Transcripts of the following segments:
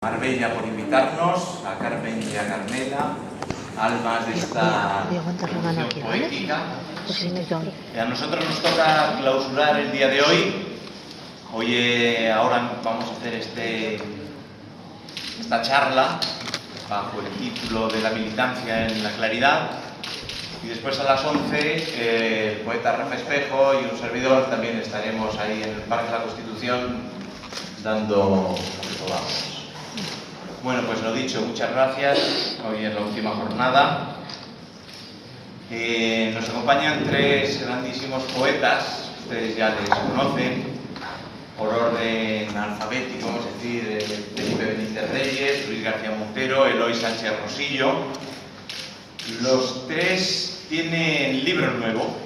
Marbella por invitarnos, a Carmen y a Carmela, almas de esta función poética. A nosotros nos toca clausurar el día de hoy. Ahora vamos a hacer esta charla bajo el título de la militancia en la claridad. Y después a las 11 el poeta Rafa Espejo y un servidor también estaremos ahí en el Parque de la Constitución dando lo que podamos. Bueno, pues lo dicho, muchas gracias. Hoy es la última jornada. Nos acompañan tres grandísimos poetas, ustedes ya les conocen, por orden alfabético, vamos a decir, Felipe Benítez Reyes, Luis García Montero, Eloy Sánchez Rosillo. Los tres tienen libro nuevo,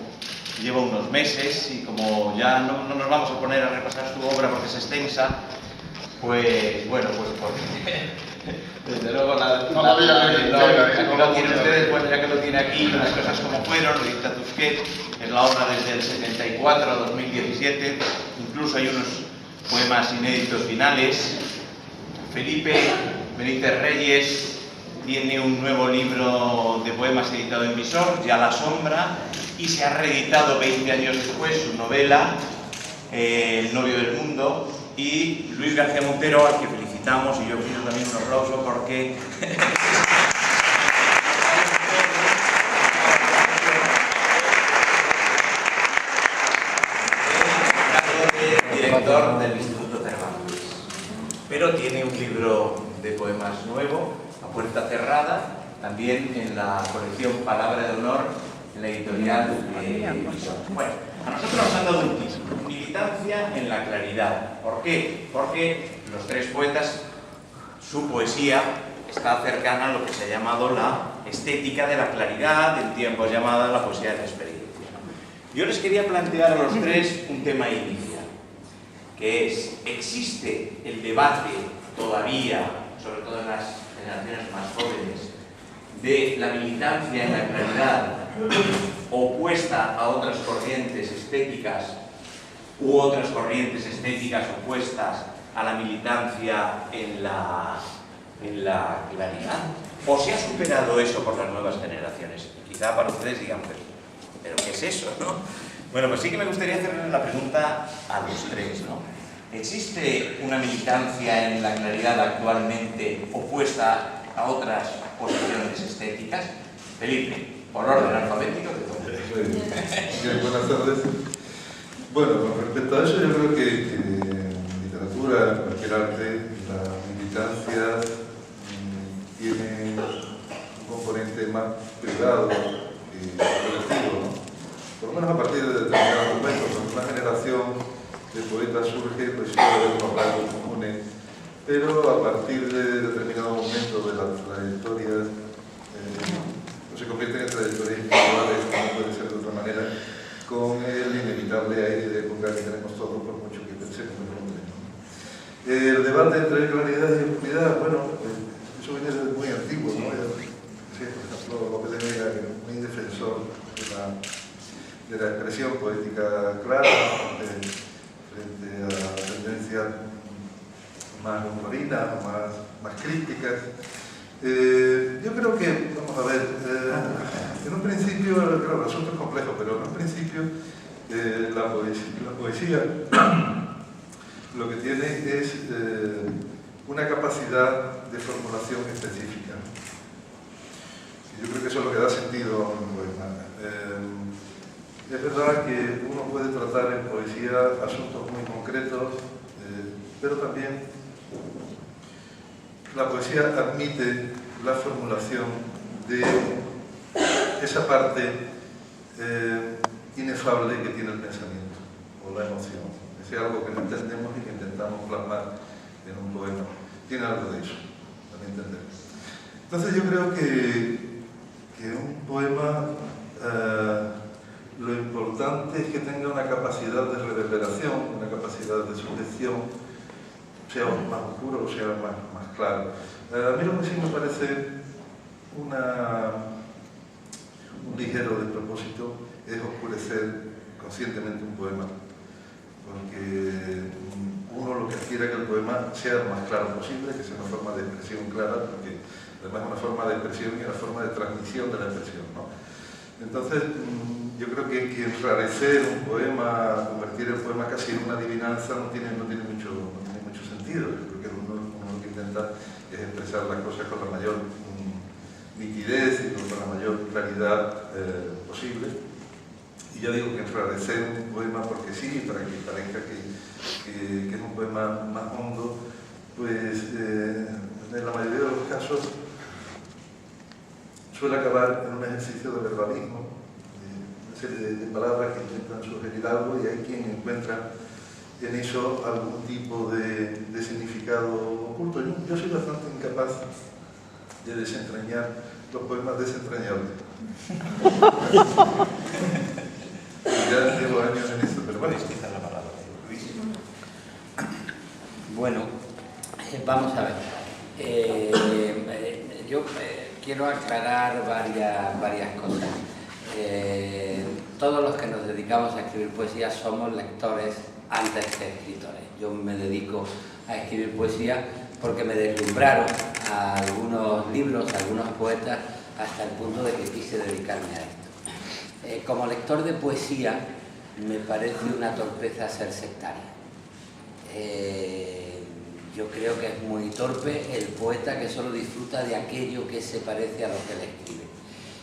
lleva unos meses y como ya no nos vamos a poner a repasar su obra porque es extensa, pues bueno, pues porque desde luego lo tiene ustedes, bueno, ya que lo tiene aquí, las cosas como fueron, lo dicta Tusquet, es la obra desde el 74 a 2017, incluso hay unos poemas inéditos finales. Felipe Benítez Reyes tiene un nuevo libro de poemas editado en Visor, Ya la sombra, y se ha reeditado 20 años después su novela, El novio del mundo. Y Luis García Montero, al que felicitamos, y yo pido también un aplauso porque es director del Instituto Cervantes. Pero tiene un libro de poemas nuevo, A puerta cerrada, también en la colección Palabra de Honor, en la editorial Visor. Bueno, a nosotros nos han dado un título, Militancia en la claridad. ¿Por qué? Porque los tres poetas, su poesía está cercana a lo que se ha llamado la estética de la claridad, en tiempos llamada la poesía de la experiencia. Yo les quería plantear a los tres un tema inicial, que es, ¿existe el debate todavía, sobre todo en las generaciones más jóvenes, de la militancia en la claridad opuesta a otras corrientes estéticas u otras corrientes estéticas opuestas a la militancia en la claridad? ¿O se ha superado eso por las nuevas generaciones? Quizá para ustedes digan, pero ¿qué es eso, no? Bueno, pues sí que me gustaría hacerles la pregunta a los tres, ¿no? ¿Existe una militancia en la claridad actualmente opuesta a otras posiciones estéticas? Felipe, por orden alfabético, Bien, buenas tardes. Bueno, con respecto a eso, yo creo que en literatura, en cualquier arte, la militancia tiene un componente más privado y colectivo, ¿no? Por lo menos a partir de determinados momentos, cuando una generación de poetas surge, pues sí puede haber unos rasgos comunes, pero a partir de determinados momentos de las trayectorias, se convierten en trayectorias individuales, como puede ser de otra manera, con el inevitable aire de época que tenemos todos, por mucho que pensemos en el hombre, ¿no? El debate entre claridad y oscuridad, bueno, eso viene desde muy antiguo, ¿no? Sí, por ejemplo, Lope de Vega, que es muy defensor de la expresión poética clara frente a tendencias más humorinas, más críticas. Yo creo que, vamos a ver, en un principio, claro, el asunto es complejo, pero en un principio la poesía lo que tiene es una capacidad de formulación específica. Y yo creo que eso es lo que da sentido a un poema. Es verdad que uno puede tratar en poesía asuntos muy concretos, pero también la poesía admite la formulación de esa parte inefable que tiene el pensamiento o la emoción. Es algo que no entendemos y que intentamos plasmar en un poema. Tiene algo de eso, para entender. Entonces yo creo que un poema, lo importante es que tenga una capacidad de reverberación, una capacidad de sugestión, sea más oscuro o sea más claro. A mí lo que sí me parece un ligero despropósito es oscurecer conscientemente un poema, porque uno lo que quiera que el poema sea lo más claro posible, que sea una forma de expresión clara, porque además es una forma de expresión y una forma de transmisión de la expresión, ¿no? Entonces, yo creo que enrarecer un poema, convertir el poema casi en una adivinanza, no tiene mucho sentido. Yo creo que uno lo que intenta es expresar las cosas con la mayor nitidez y con la mayor claridad posible. Y yo digo que enrarecer un poema porque sí, para que parezca que es un poema más hondo, pues en la mayoría de los casos suele acabar en un ejercicio de verbalismo, una serie de palabras que intentan sugerir algo y hay quien encuentra en eso algún tipo de significado oculto. Yo soy bastante incapaz de desentrañar los poemas desentrañables. Ya llevo años en eso, pero bueno. Quizás la palabra. Bueno, vamos a ver. Yo quiero aclarar varias cosas. Todos los que nos dedicamos a escribir poesía somos lectores antes que escritores. Yo me dedico a escribir poesía porque me deslumbraron a algunos libros, a algunos poetas, hasta el punto de que quise dedicarme a esto. Como lector de poesía, me parece una torpeza ser sectario. Yo creo que es muy torpe el poeta que solo disfruta de aquello que se parece a lo que le escribe.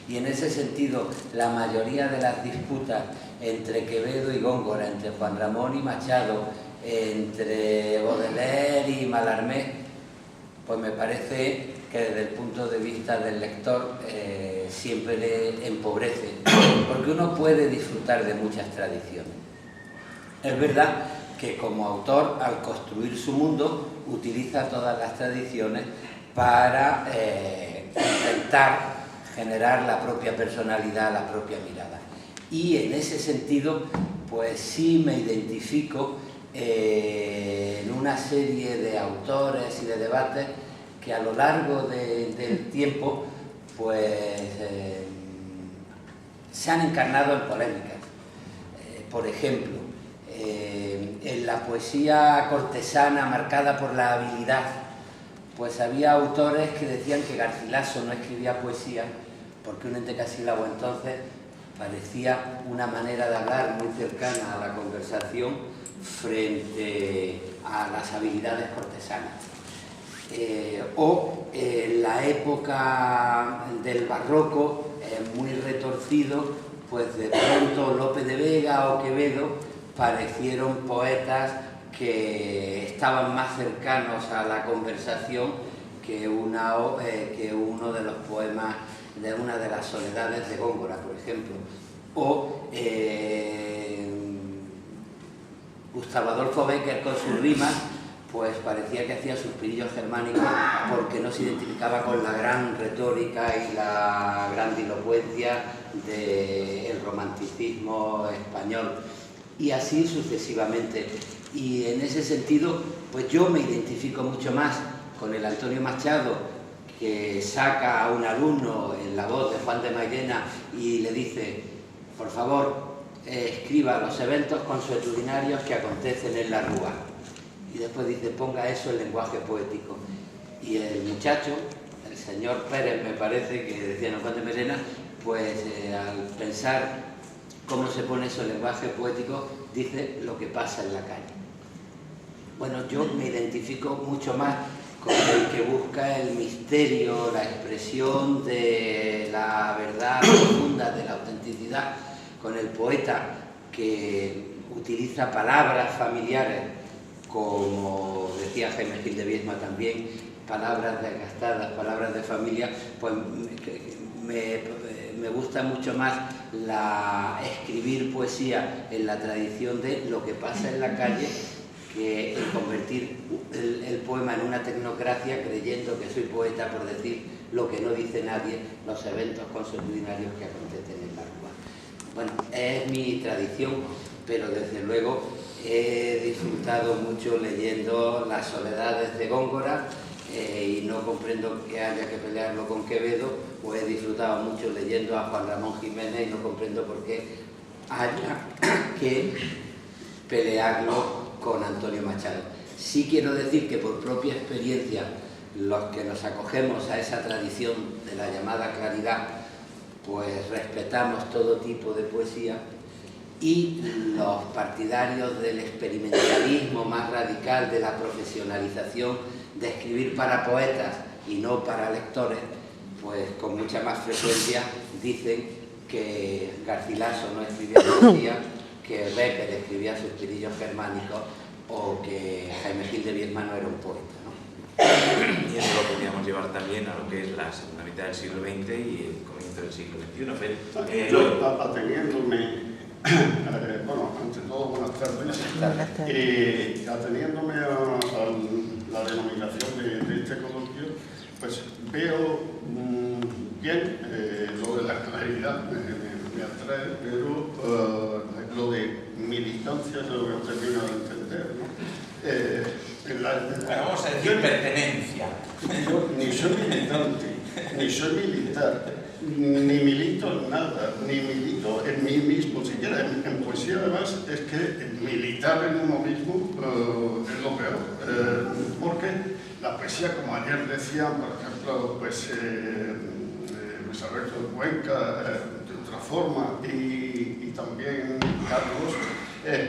Y en ese sentido, la mayoría de las disputas entre Quevedo y Góngora, entre Juan Ramón y Machado, entre Baudelaire y Mallarmé, pues me parece que desde el punto de vista del lector siempre le empobrece, porque uno puede disfrutar de muchas tradiciones. Es verdad que como autor, al construir su mundo, utiliza todas las tradiciones para intentar generar la propia personalidad, la propia mirada. Y en ese sentido, pues sí me identifico en una serie de autores y de debates que a lo largo del tiempo pues se han encarnado en polémicas. Por ejemplo, en la poesía cortesana marcada por la habilidad, pues había autores que decían que Garcilaso no escribía poesía porque un entecasílabo entonces parecía una manera de hablar muy cercana a la conversación frente a las habilidades cortesanas. O en la época del barroco, muy retorcido, pues de pronto Lope de Vega o Quevedo parecieron poetas que estaban más cercanos a la conversación que uno de los poemas de una de las soledades de Góngora, por ejemplo. O Gustavo Adolfo Bécquer con sus rimas, pues parecía que hacía suspirillos germánicos porque no se identificaba con la gran retórica y la grandilocuencia del romanticismo español, y así sucesivamente. Y en ese sentido, pues yo me identifico mucho más con el Antonio Machado, que saca a un alumno en la voz de Juan de Mairena y le dice: por favor, escriba los eventos consuetudinarios que acontecen en la Rúa. Y después dice: ponga eso en lenguaje poético. Y el muchacho, el señor Pérez, me parece, que decía Juan de Mairena, pues al pensar cómo se pone eso en lenguaje poético, dice lo que pasa en la calle. Bueno, yo me identifico mucho más con el que busca el misterio, la expresión de la verdad profunda, de la autenticidad, con el poeta que utiliza palabras familiares, como decía Jaime Gil de Viedma también, palabras desgastadas, palabras de familia. Pues me gusta mucho más escribir poesía en la tradición de lo que pasa en la calle, que el convertir el poema en una tecnocracia creyendo que soy poeta por decir lo que no dice nadie, los eventos consuetudinarios que acontecen en la Rúa. Bueno, es mi tradición, pero desde luego he disfrutado mucho leyendo Las soledades de Góngora, y no comprendo que haya que pelearlo con Quevedo, o he disfrutado mucho leyendo a Juan Ramón Jiménez y no comprendo por qué haya que pelearlo con Antonio Machado. Sí quiero decir que por propia experiencia, los que nos acogemos a esa tradición de la llamada claridad, pues respetamos todo tipo de poesía, y los partidarios del experimentalismo más radical, de la profesionalización, de escribir para poetas y no para lectores, pues con mucha más frecuencia dicen que Garcilaso no escribía poesía, que Becker escribía Suspirillos Germánicos, o que Jaime Gil de Biedma no era un poeta, ¿no? Y eso lo podríamos llevar también a lo que es la segunda mitad del siglo XX y el comienzo del siglo XXI. Yo, ateniéndome, bueno, ante todo, buenas tardes. Ateniéndome a la denominación de este coloquio, pues veo bien lo de la claridad, me atrae, pero lo de militancia es lo que no termino de entender, ¿no? Vamos a decir pertenencia. Yo ni soy militante, ni soy militar, ni milito en nada, ni milito en mí mismo siquiera. En poesía, además, es que militar en uno mismo es lo peor. Porque la poesía, como ayer decían, por ejemplo, pues Luis Alberto de Cuenca, de otra forma, y también Carlos,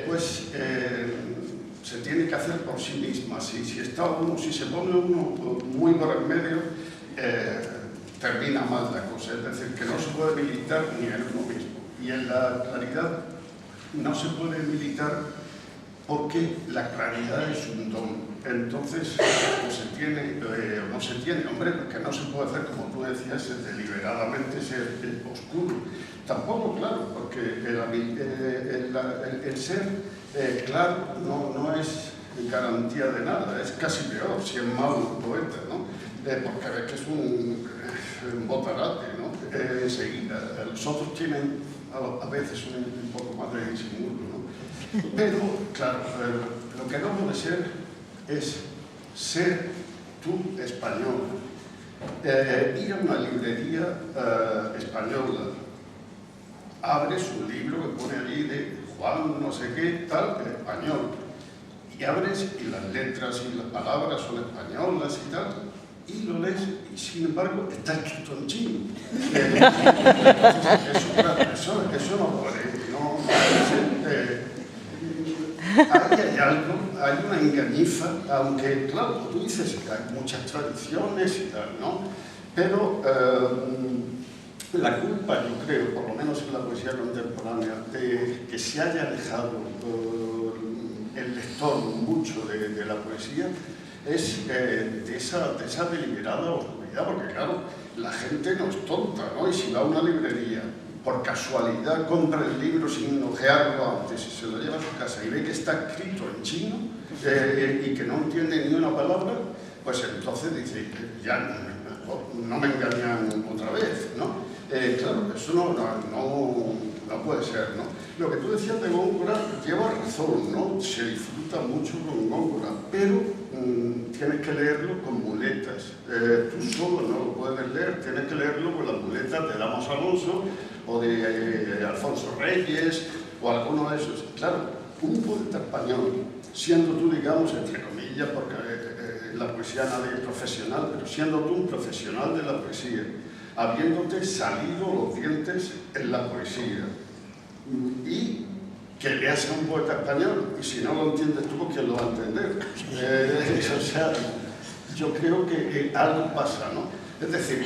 pues se tiene que hacer por sí misma. Si se pone uno muy por el medio, termina mal la cosa. Es decir, que no se puede militar ni en uno mismo. Y en la claridad no se puede militar porque la claridad es un don. Entonces, no se tiene, hombre, que no se puede hacer, como tú decías, deliberadamente ser oscuro. Tampoco, claro, porque el ser claro no es garantía de nada, es casi peor si es malo un poeta, ¿no? Porque ves que es un botarate, ¿no? Enseguida. Los otros tienen a veces un poco más de disimulo, ¿no? Pero, claro, lo que no puede ser es ser tú español. Ir a una librería española, abres un libro que pone allí de Juan no sé qué, tal, en español, y abres y las letras y las palabras son españolas y tal, y lo lees, y sin embargo está escrito en chino. Eso no puede ser. Ahí hay algo, hay una engañifa, aunque, claro, como tú dices, hay muchas tradiciones y tal, ¿no? Pero la culpa, yo creo, por lo menos en la poesía contemporánea, de que se haya alejado el lector mucho de la poesía, es de esa deliberada oscuridad, porque, claro, la gente no es tonta, ¿no? Y si va a una librería, por casualidad compra el libro sin ojearlo antes y se lo lleva a su casa y ve que está escrito en chino y que no entiende ni una palabra, pues entonces dice, ya no me engañan otra vez, ¿no? Claro, eso no puede ser, ¿no? Lo que tú decías de Góngora lleva razón, ¿no? Se disfruta mucho con Góngora, pero tienes que leerlo con muletas. Tú solo no lo puedes leer, tienes que leerlo con las muletas de Damos Alonso o de Alfonso Reyes o alguno de esos. Claro, un poeta español, siendo tú, digamos, entre comillas, porque la poesía nadie es profesional, pero siendo tú un profesional de la poesía, habiéndote salido los dientes en la poesía, y que leas a un poeta español, y si no lo entiendes tú, ¿quién lo va a entender? O sea, yo creo que algo pasa, ¿no? Es decir,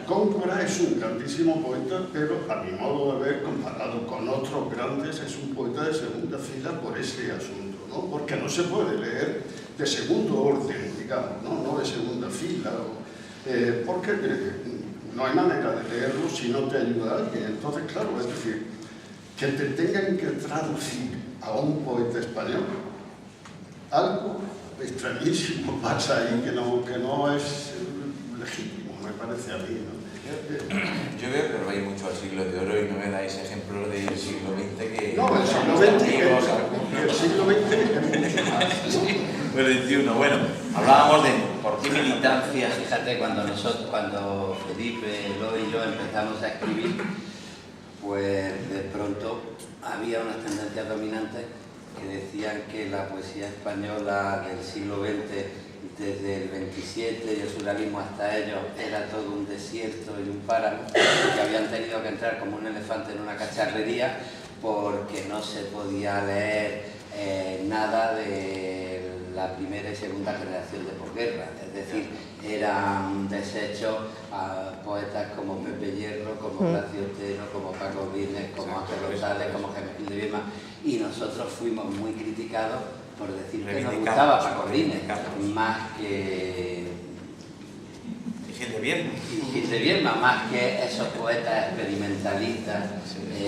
Góngora es un grandísimo poeta, pero a mi modo de ver, comparado con otros grandes, es un poeta de segunda fila por ese asunto, ¿no? Porque no se puede leer de segundo orden, digamos, no de segunda fila, porque no hay manera de leerlo si no te ayuda alguien. Entonces, claro, es decir, que te tengan que traducir a un poeta español, algo extrañísimo pasa ahí que no es legítimo, me parece a mí, ¿no? Yo veo que vais mucho al siglo de oro y no me dais ejemplos del siglo XX que... No, el siglo XX es mucho más. El XXI, bueno, hablábamos de por qué militancia. Fíjate, cuando Felipe, Eloy y yo empezamos a escribir, pues de pronto había unas tendencias dominantes que decían que la poesía española del siglo XX, desde el 27 y el surrealismo hasta ellos, era todo un desierto y un páramo, que habían tenido que entrar como un elefante en una cacharrería porque no se podía leer nada de la primera y segunda generación de posguerra. Es decir, eran desechos a poetas como Pepe Hierro, como Horacio Otero, como Paco Vines, como Ángel Rosales, como Jaime Gil de Viedma, y nosotros fuimos muy criticados por decir que nos gustaba Paco Vines, más que Gil de Viedma, más que esos poetas experimentalistas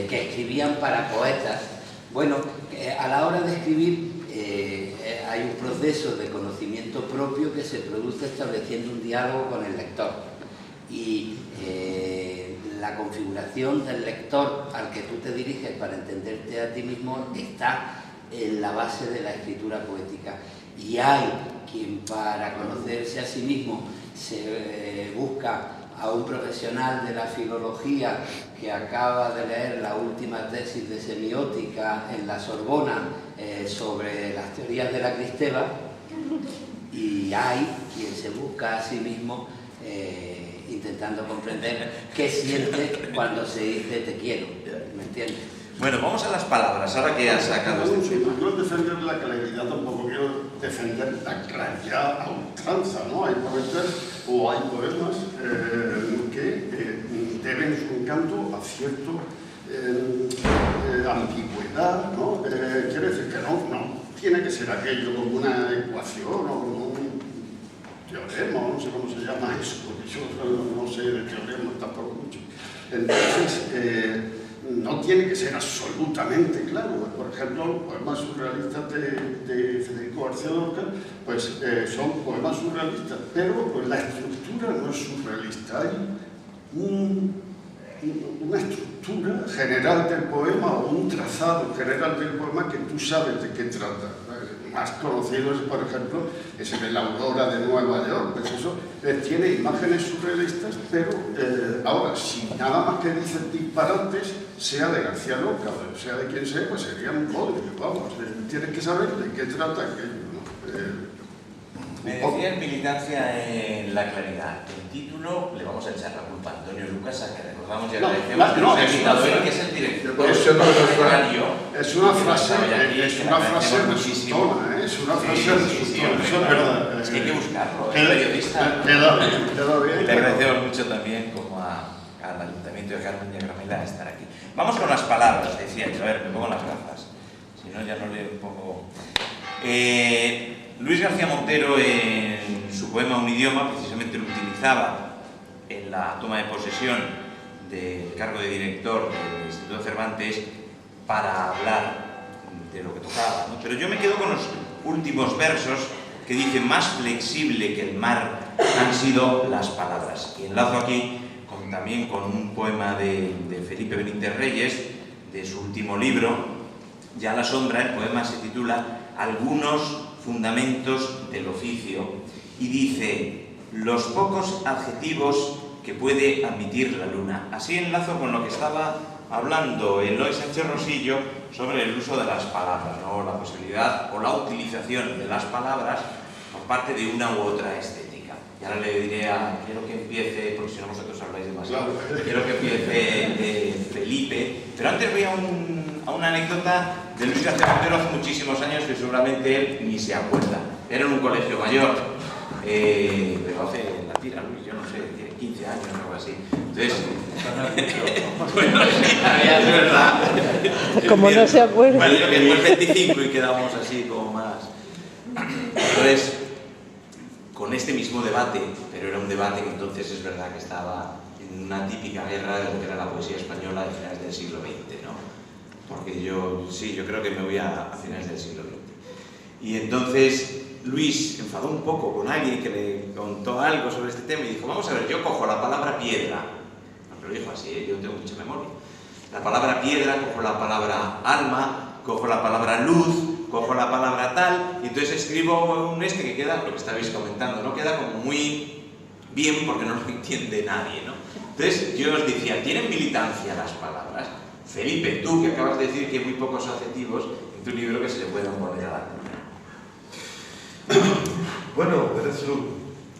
que escribían para poetas. Bueno, a la hora de escribir hay un proceso de conocimiento propio que se produce estableciendo un diálogo con el lector, y la configuración del lector al que tú te diriges para entenderte a ti mismo está en la base de la escritura poética. Y hay quien, para conocerse a sí mismo, se busca a un profesional de la filología que acaba de leer la última tesis de semiótica en la Sorbona sobre las teorías de la Cristeva, y hay quien se busca a sí mismo intentando comprender qué siente cuando se dice te quiero, ¿me entiendes? Bueno, vamos a las palabras, ahora que has sacado este tema. Yo defender la claridad tampoco quiero defender la claridad a ultranza, ¿no? Hay poetas o hay poemas que deben su encanto a cierta ambigüedad, ¿no? Quiere decir que no tiene que ser aquello como una ecuación o como un teorema, no sé cómo se llama eso, porque yo no sé de teorema tampoco mucho. Entonces, no tiene que ser absolutamente claro. Por ejemplo, poemas surrealistas de Federico García Lorca, pues son poemas surrealistas, pero pues, la estructura no es surrealista. Hay una estructura general del poema o un trazado general del poema que tú sabes de qué trata. Más conocido es, por ejemplo, ese de la aurora de Nueva York, pues eso tiene imágenes surrealistas, pero ahora, si nada más que dicen disparates, sea de García Lorca o sea de quien sea, pues sería un bodrio, vamos, tienes que saber de qué trata aquello, ¿no? Me decías militancia en la claridad. El título le vamos a echar la culpa a Antonio Lucas, a que recordamos y agradecemos que nos ha invitado él, que es el director es una frase muchísimo. Es una frase resultona, eso es verdad. Es que hay que buscarlo, es periodista. Queda bien. Le agradecemos mucho también como al Ayuntamiento de Carmen y a Gramela estar aquí. Vamos con las palabras, decía yo. A ver, me pongo las gafas, si no ya no leo un poco. Luis García Montero, en su poema Un idioma, precisamente lo utilizaba en la toma de posesión del cargo de director del Instituto Cervantes para hablar de lo que tocaba, ¿no? Pero yo me quedo con los últimos versos que dicen: más flexible que el mar han sido las palabras. Y enlazo aquí también con un poema de Felipe Benítez Reyes, de su último libro, Ya la sombra. El poema se titula Algunos fundamentos del oficio y dice: los pocos adjetivos que puede admitir la luna. Así enlazo con lo que estaba hablando Eloy Sánchez Rosillo sobre el uso de las palabras, ¿no? La posibilidad o la utilización de las palabras por parte de una u otra estética. Y ahora le diré quiero que empiece, porque si no vosotros habláis demasiado, quiero que empiece Felipe, pero antes voy a una anécdota de Luis García Montero hace muchísimos años que seguramente él ni se acuerda. Era en un colegio mayor, pero hace la tira, Luis, yo no sé, tiene 15 años o algo así. Entonces, bueno, sí, es verdad. Como no se acuerda. Bueno, yo que después 25 y quedamos así como más. Entonces, con este mismo debate, pero era un debate que entonces es verdad que estaba en una típica guerra de lo que era la poesía española de finales del siglo XX, ¿no? Porque yo creo que me voy a finales del siglo XX. Y entonces Luis enfadó un poco con alguien que le contó algo sobre este tema y dijo: vamos a ver, yo cojo la palabra piedra, no, lo dijo así, yo tengo mucha memoria, la palabra piedra, cojo la palabra alma, cojo la palabra luz, cojo la palabra tal, y entonces escribo un que queda, lo que estabais comentando, ¿no? Queda como muy bien porque no lo entiende nadie, ¿no? Entonces yo os decía, ¿tienen militancia las palabras? Felipe, tú que acabas de decir que hay muy pocos adjetivos, ¿en de un libro que se le pueda poner a la Bueno, eso,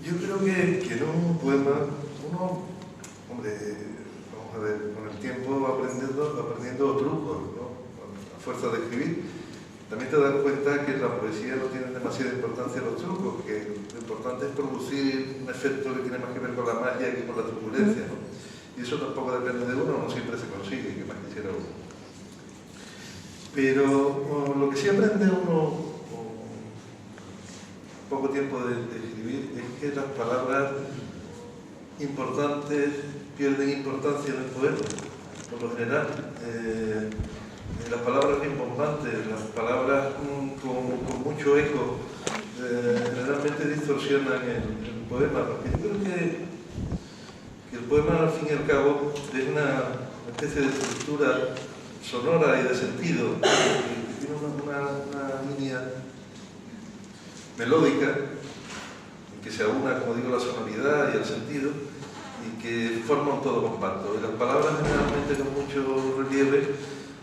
yo creo que en un poema uno, hombre, vamos a ver, con el tiempo aprendiendo trucos, ¿no? A fuerza de escribir. También te das cuenta que en la poesía no tienen demasiada importancia los trucos, que lo importante es producir un efecto que tiene más que ver con la magia que con la turbulencia, ¿no? Y eso tampoco depende de uno, no siempre se consigue, que más quisiera uno. Pero lo que sí aprende uno poco tiempo de escribir es que las palabras importantes pierden importancia en el poema, por lo general. Las palabras rimbombantes, las palabras con mucho eco, generalmente distorsionan el poema, porque yo creo que el poema, al fin y al cabo, es una especie de estructura sonora y de sentido, que tiene una línea melódica, que se aúna, como digo, la sonoridad y el sentido, y que forma un todo compacto. Y las palabras, generalmente con mucho relieve,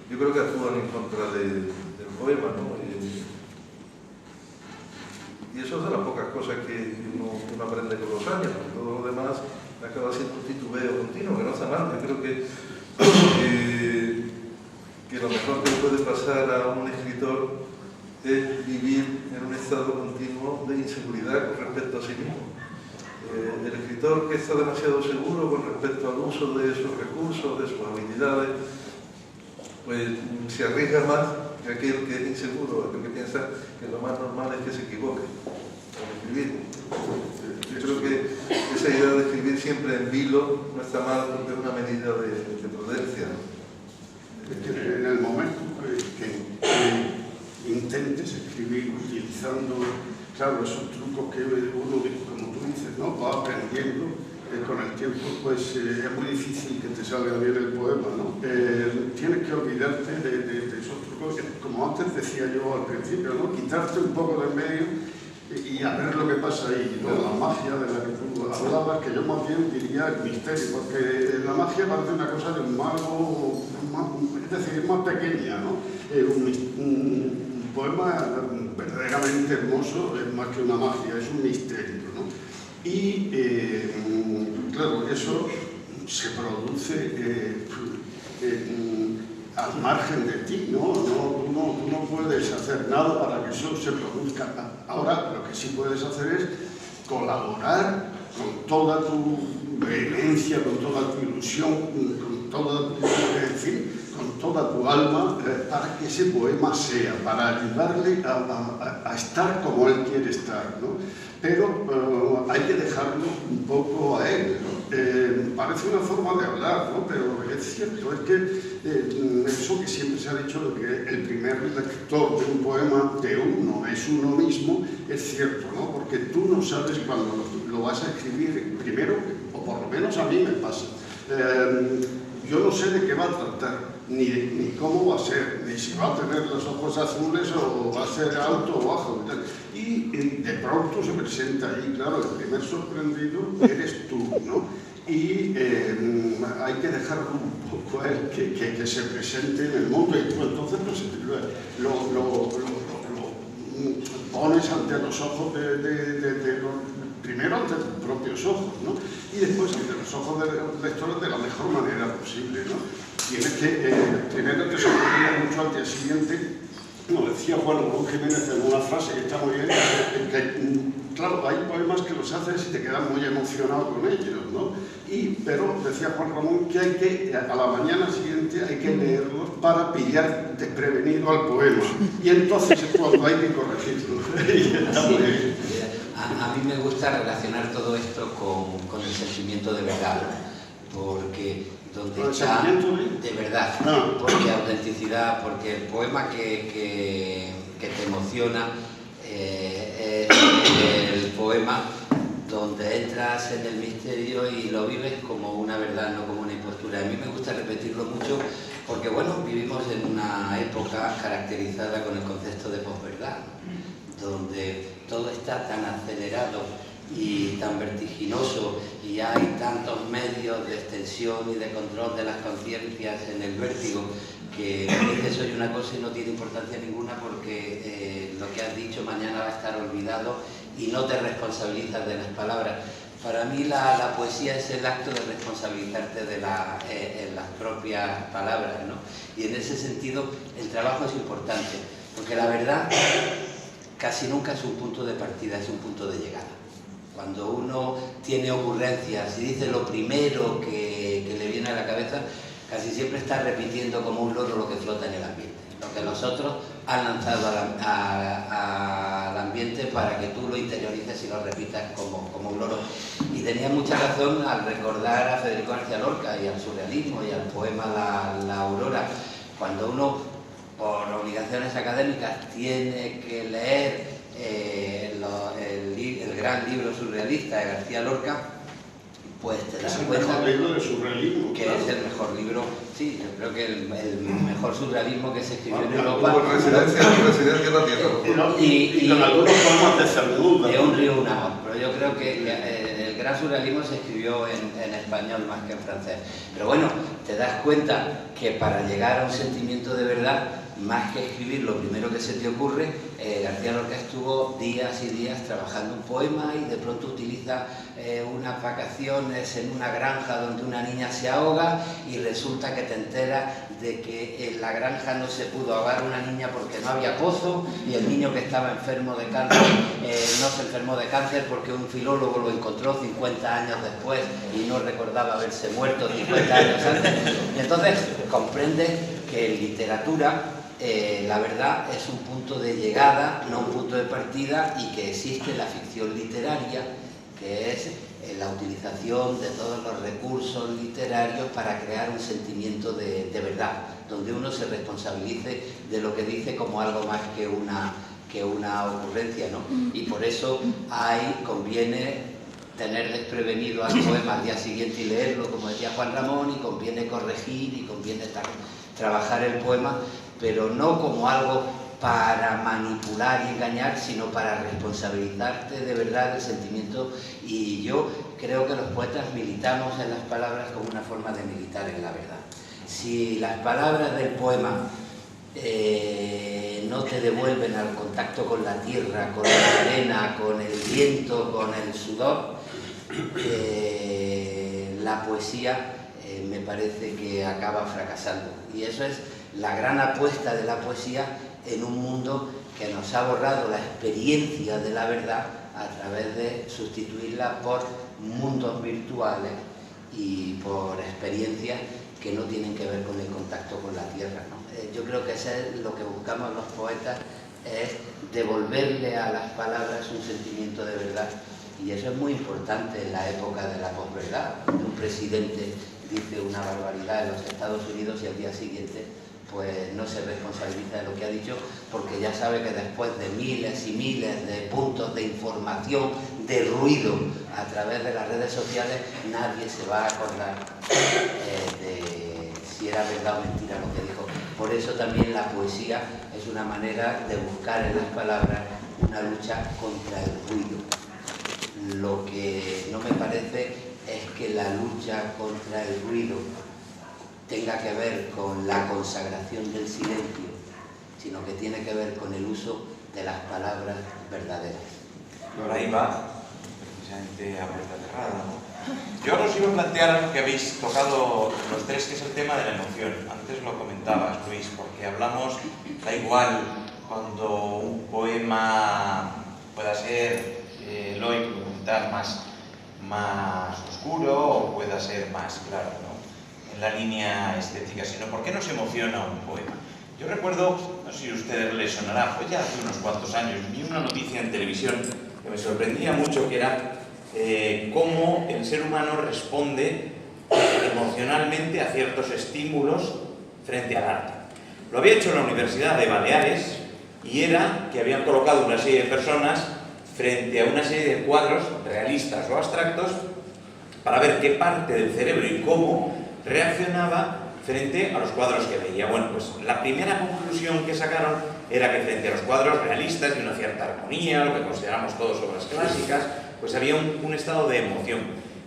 yo creo que actúan en contra del poema, ¿no? Y eso es de las pocas cosas que uno aprende con los años, porque todo lo demás acaba siendo un titubeo continuo, que no está mal. Yo creo que lo mejor que puede pasar a un escritor es vivir en un estado continuo de inseguridad con respecto a sí mismo. El escritor que está demasiado seguro con respecto al uso de sus recursos, de sus habilidades, pues se arriesga más que aquel que es inseguro, aquel que piensa que lo más normal es que se equivoque al escribir. Yo creo que esa idea de escribir siempre en vilo no está mal, porque es una medida de prudencia. En el momento que intentes escribir utilizando, claro, esos trucos que uno, como tú dices, ¿no?, va aprendiendo con el tiempo, pues es muy difícil que te salga bien el poema, ¿no? Tienes que olvidarte de esos trucos, que, como antes decía yo al principio, ¿no?, quitarte un poco del medio y a ver lo que pasa ahí, ¿no? La magia de la que tú hablabas, que yo más bien diría el misterio, porque la magia parece una cosa de un mago, es decir, más pequeña, ¿no? Un poema verdaderamente hermoso es más que una magia, es un misterio, ¿no? Y claro, eso se produce al margen de ti, ¿no? Tú no puedes hacer nada para que eso se produzca. Ahora lo que sí puedes hacer es colaborar con toda tu vehemencia, con toda tu ilusión, con toda tu, en fin, con toda tu alma, para que ese poema sea, para ayudarle a estar como él quiere estar, ¿no? Pero hay que dejarlo un poco a él, ¿no? Parece una forma de hablar, ¿no? Pero es cierto, es que eso que siempre se ha dicho, de que el primer lector de un poema de uno es uno mismo, es cierto, ¿no? Porque tú no sabes cuando lo vas a escribir primero, o por lo menos a mí me pasa. Yo no sé de qué va a tratar, ni cómo va a ser, ni si va a tener los ojos azules o va a ser alto o bajo. Y de pronto se presenta ahí, claro, el primer sorprendido eres tú, ¿no? Y hay que dejarlo un poco a él, que se presente en el mundo, y tú entonces pues, lo pones ante los ojos primero ante tus propios ojos, ¿no? Y después ante los ojos de los lectores de la mejor manera posible, ¿no? Tienes que, primero te sorprende mucho al día siguiente, como decía Juan Ramón Jiménez en una frase que está muy bien, que claro, hay poemas que los haces y te quedas muy emocionado con ellos, ¿no? Pero decía Juan Ramón que hay que, a la mañana siguiente hay que leerlos para pillar desprevenido al poema, y entonces es cuando hay que corregirlo. Y está muy bien. A mí me gusta relacionar todo esto con el sentimiento de verdad, porque donde está de verdad, porque autenticidad, porque el poema que te emociona es el poema donde entras en el misterio y lo vives como una verdad, no como una impostura. A mí me gusta repetirlo mucho porque, bueno, vivimos en una época caracterizada con el concepto de posverdad, donde todo está tan acelerado y tan vertiginoso, y hay tantos medios de extensión y de control de las conciencias en el vértigo, que dices hoy una cosa y no tiene importancia ninguna porque lo que has dicho mañana va a estar olvidado y no te responsabilizas de las palabras. Para mí la poesía es el acto de responsabilizarte de en las propias palabras, ¿no? Y en ese sentido el trabajo es importante, porque la verdad casi nunca es un punto de partida, es un punto de llegada. Cuando uno tiene ocurrencias y dice lo primero que le viene a la cabeza, casi siempre está repitiendo como un loro lo que flota en el ambiente, lo que los otros han lanzado al ambiente para que tú lo interiorices y lo repitas como un loro. Y tenía mucha razón al recordar a Federico García Lorca y al surrealismo y al poema La Aurora. Cuando uno, por obligaciones académicas, tiene que leer el gran libro surrealista de García Lorca, pues te das cuenta es el mejor libro de surrealismo, que claro. es el mejor libro, sí, yo creo que el mejor surrealismo que se escribió en Europa. Hubo residencia en la tierra. Y con algunos poemas de Cernuda. de un río, un amor, pero yo creo que el gran surrealismo se escribió en español más que en francés. Pero bueno, te das cuenta que para llegar a un sentimiento de verdad, más que escribir lo primero que se te ocurre, García Lorca estuvo días y días trabajando un poema y de pronto utiliza unas vacaciones en una granja donde una niña se ahoga y resulta que te enteras de que en la granja no se pudo ahogar una niña porque no había pozo y el niño que estaba enfermo de cáncer no se enfermó de cáncer porque un filólogo lo encontró 50 años después y no recordaba haberse muerto 50 años antes. Y entonces comprendes que en literatura la verdad es un punto de llegada, no un punto de partida, y que existe la ficción literaria, que es la utilización de todos los recursos literarios para crear un sentimiento de verdad, donde uno se responsabilice de lo que dice como algo más que una ocurrencia, ¿no? Y por eso conviene tener desprevenido al poema al día siguiente y leerlo, como decía Juan Ramón, y conviene corregir y conviene trabajar el poema, pero no como algo para manipular y engañar, sino para responsabilizarte de verdad del sentimiento. Y yo creo que los poetas militamos en las palabras como una forma de militar en la verdad. Si las palabras del poema no te devuelven al contacto con la tierra, con la arena, con el viento, con el sudor, la poesía me parece que acaba fracasando. Y eso es la gran apuesta de la poesía en un mundo que nos ha borrado la experiencia de la verdad a través de sustituirla por mundos virtuales y por experiencias que no tienen que ver con el contacto con la tierra, ¿no? Yo creo que eso es lo que buscamos los poetas, es devolverle a las palabras un sentimiento de verdad. Y eso es muy importante en la época de la posverdad. Un presidente dice una barbaridad en los Estados Unidos y al día siguiente pues no se responsabiliza de lo que ha dicho, porque ya sabe que después de miles y miles de puntos de información, de ruido a través de las redes sociales, nadie se va a acordar de si era verdad o mentira lo que dijo. Por eso también la poesía es una manera de buscar en las palabras una lucha contra el ruido. Lo que no me parece es que la lucha contra el ruido tenga que ver con la consagración del silencio, sino que tiene que ver con el uso de las palabras verdaderas. Por ahí va, precisamente a puerta cerrada, ¿no? Yo ahora os iba a plantear algo que habéis tocado los tres, que es el tema de la emoción. Antes lo comentabas, Luis, porque hablamos, da igual cuando un poema pueda ser heroico, más oscuro, o pueda ser más claro, ¿no?, en la línea estética, sino por qué nos emociona un poema. Yo recuerdo, no sé si a ustedes les sonará, pues ya hace unos cuantos años, vi una noticia en televisión que me sorprendía mucho, que era cómo el ser humano responde emocionalmente a ciertos estímulos frente al arte. Lo había hecho en la Universidad de Baleares y era que habían colocado una serie de personas frente a una serie de cuadros realistas o abstractos para ver qué parte del cerebro y cómo reaccionaba frente a los cuadros que veía. Bueno, pues la primera conclusión que sacaron era que frente a los cuadros realistas y una cierta armonía, lo que consideramos todos obras clásicas, pues había un estado de emoción.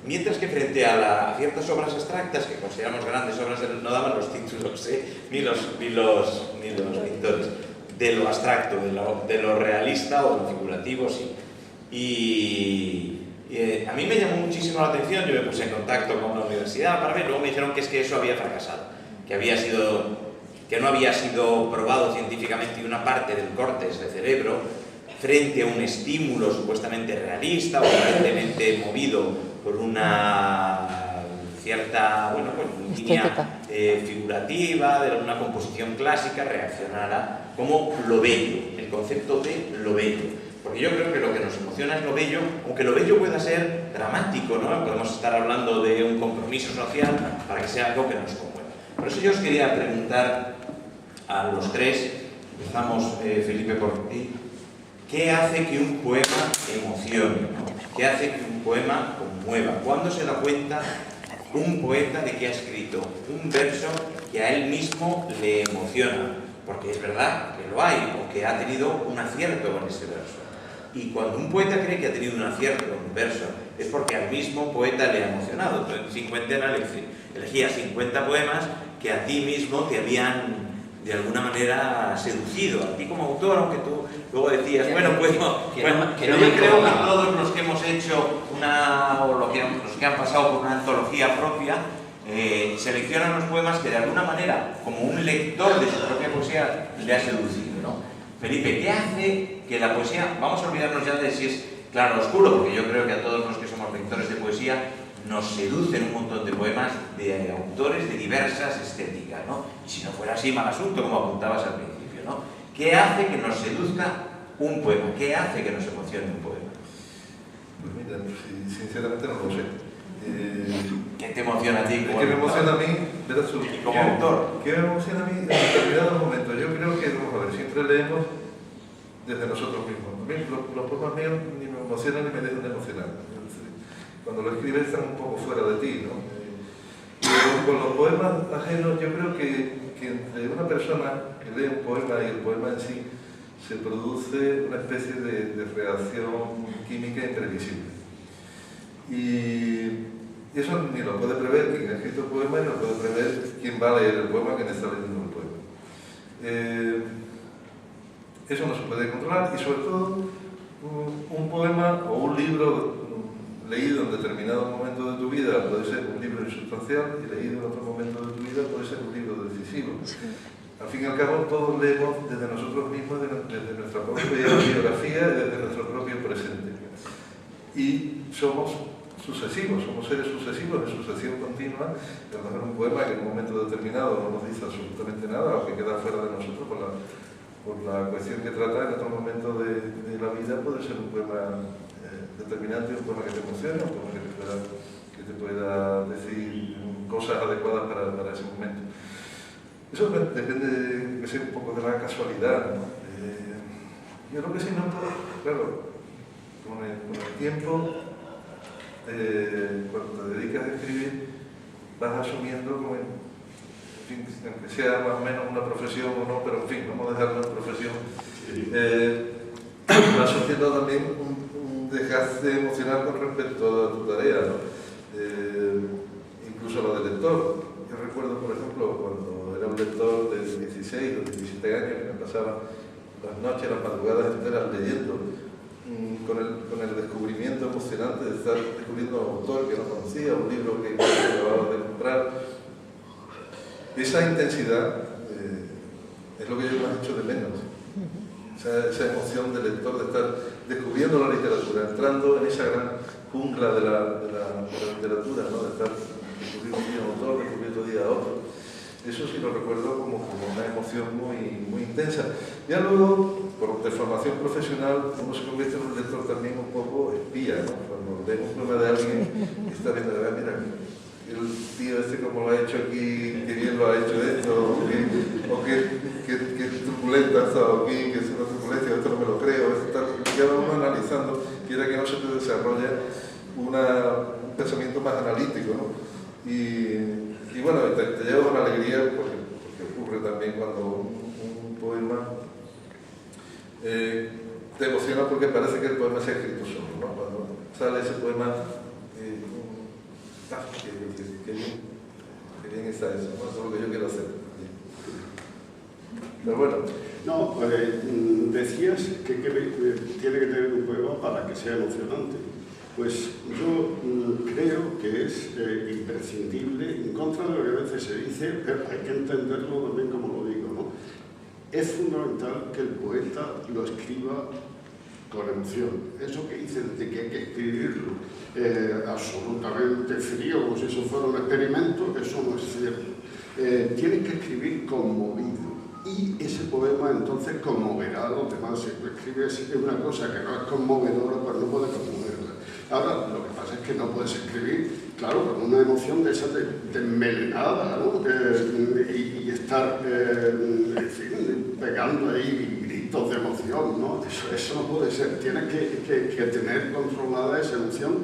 Mientras que frente a ciertas obras abstractas que consideramos grandes obras, no daban los títulos, ni los pintores, de lo abstracto, de lo realista o de lo figurativo, sí. Y a mí me llamó muchísimo la atención, yo me puse en contacto con la universidad para ver, luego me dijeron que es que eso había fracasado, que no había sido probado científicamente y una parte del córtex del cerebro frente a un estímulo supuestamente realista o aparentemente movido por una cierta, bueno, pues, línea figurativa de una composición clásica, reaccionara como lo bello, el concepto de lo bello. Porque yo creo que lo que nos emociona es lo bello, aunque lo bello pueda ser dramático, ¿no? Podemos estar hablando de un compromiso social para que sea algo que nos conmueva. Por eso yo os quería preguntar a los tres, empezamos Felipe por ti, ¿qué hace que un poema emocione? ¿Qué hace que un poema conmueva? ¿Cuándo se da cuenta un poeta de que ha escrito un verso que a él mismo le emociona? Porque es verdad que lo hay, o que ha tenido un acierto con ese verso. Y cuando un poeta cree que ha tenido un acierto con un verso, es porque al mismo poeta le ha emocionado. Tú en Cincuentena elegías 50 poemas que a ti mismo te habían, de alguna manera, seducido. A ti como autor, aunque tú luego decías, bueno, pues yo creo que todos los que hemos hecho los que han pasado por una antología propia, seleccionan los poemas que de alguna manera, como un lector de su propia poesía, le ha seducido, ¿no? Felipe, ¿qué hace que la poesía, vamos a olvidarnos ya de si es claro o oscuro, porque yo creo que a todos los que somos lectores de poesía nos seducen un montón de poemas de autores de diversas estéticas, ¿no? Y si no fuera así, mal asunto, como apuntabas al principio, ¿no? ¿Qué hace que nos seduzca un poema? ¿Qué hace que nos emocione un poema? Pues mira, sinceramente no lo sé. ¿Qué te emociona a ti? ¿Qué me emociona a mí? Verás, como autor. ¿Qué me emociona a mí en determinados momentos? Yo creo que, vamos a ver, siempre leemos desde nosotros mismos. A mí los poemas míos ni me emocionan ni me dejan de emocionar. Cuando lo escribes están un poco fuera de ti, ¿no? Pero con los poemas ajenos yo creo que entre una persona que lee un poema y el poema en sí se produce una especie de reacción química imprevisible. Y eso ni lo puede prever quien ha escrito el poema, ni lo puede prever quien va a leer el poema, quien está leyendo el poema. Eso no se puede controlar y sobre todo un poema o un libro leído en determinado momento de tu vida puede ser un libro insustancial y leído en otro momento de tu vida puede ser un libro decisivo. Sí. Al fin y al cabo todos leemos desde nosotros mismos, desde nuestra propia biografía y desde nuestro propio presente. Y somos sucesivos, somos seres sucesivos de sucesión continua, y a lo mejor un poema que en un momento determinado no nos dice absolutamente nada o que queda fuera de nosotros por la cuestión que trata en otro momento de la vida puede ser un poema determinante, un poema que te emocione, un poema que te pueda decir cosas adecuadas para ese momento. Eso depende que sea un poco de la casualidad, ¿no? Yo creo que si no, claro, con el tiempo, cuando te dedicas a escribir, vas asumiendo como, en fin, aunque sea más o menos una profesión o no, pero en fin, vamos a dejarlo en profesión, vas haciendo también un desgaste emocional con respecto a tu tarea, ¿no? Incluso la del lector. Yo recuerdo, por ejemplo, cuando era un lector de 16 o 17 años que me pasaba las noches, las madrugadas enteras leyendo, con el descubrimiento emocionante de estar descubriendo un autor que no conocía, un libro que acababa de comprar. Esa intensidad es lo que yo más echo de menos. Esa emoción del lector de estar descubriendo la literatura, entrando en esa gran jungla de la literatura, ¿no? De estar descubriendo un día a un autor, descubriendo otro día a otro. Eso sí lo recuerdo como una emoción muy intensa. Ya luego, por deformación profesional, uno se convierte en un lector también un poco espía, ¿no? Cuando lee un poema de alguien y está viendo, mira, el tío como lo ha hecho aquí, qué bien lo ha hecho esto, o qué truculenta ha estado aquí, que es una turbulencia, esto no me lo creo, ya va uno analizando, quiera que no se te desarrolla un pensamiento más analítico, ¿no? Y bueno, te lleva una alegría porque ocurre también cuando un poema te emociona porque parece que el poema se ha escrito solo, ¿no? Cuando sale ese poema qué bien está eso, ¿no? Eso es lo que yo quiero hacer. Pero bueno. No, decías que tiene que tener un poema para que sea emocionante. Pues yo creo que es imprescindible, en contra de lo que a veces se dice, pero hay que entenderlo también como lo digo, ¿no? Es fundamental que el poeta lo escriba con emoción. Eso que dicen de que hay que escribirlo absolutamente frío, como si eso fuera un experimento, eso no es cierto. Tienes que escribir conmovido. Y ese poema entonces conmoverá a los demás. Si tú escribes una cosa que no es conmovedora, pues no puedes conmoverla. Ahora, lo que pasa es que no puedes escribir, claro, con una emoción de esa desmelenada, ¿no? Y estar, en fin, pegando ahí gritos de emoción, ¿no? Eso no puede ser. Tienes que tener controlada esa emoción